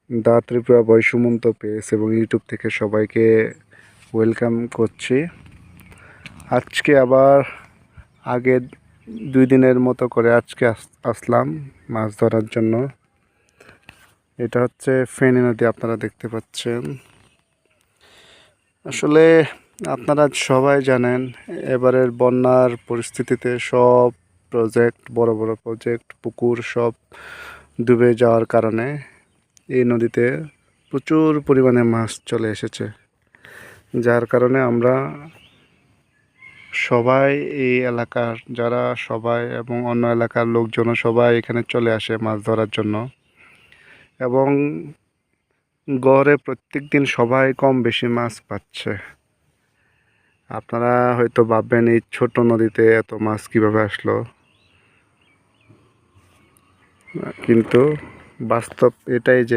দা ত্রিপুরা বয় Sumanta page এবং YouTube থেকে সবাইকে ওয়েলকাম করছি। আজকে আবার আগে 2 দিনের মতো করে আজকে আসলাম মাছ ধরার জন্য। এটা হচ্ছে ফেনী নদী, আপনারা দেখতে পাচ্ছেন। আসলে আপনারা সবাই জানেন এবারের বন্যার পরিস্থিতিতে সব প্রজেক্ট, বড় বড় প্রজেক্ট, পুকুর সব ডুবে যাওয়ার কারণে এই নদীতে প্রচুর পরিমাণে মাছ চলে এসেছে, যার কারণে আমরা সবাই এই এলাকার যারা সবাই এবং অন্য এলাকার লোকজনও সবাই এখানে চলে আসে মাছ ধরার জন্য। এবং গড়ে প্রত্যেক দিন সবাই কম বেশি মাছ পাচ্ছে। আপনারা হয়তো ভাববেন এই ছোট নদীতে এত মাছ কিভাবে আসলো, কিন্তু বাস্তব এটাই যে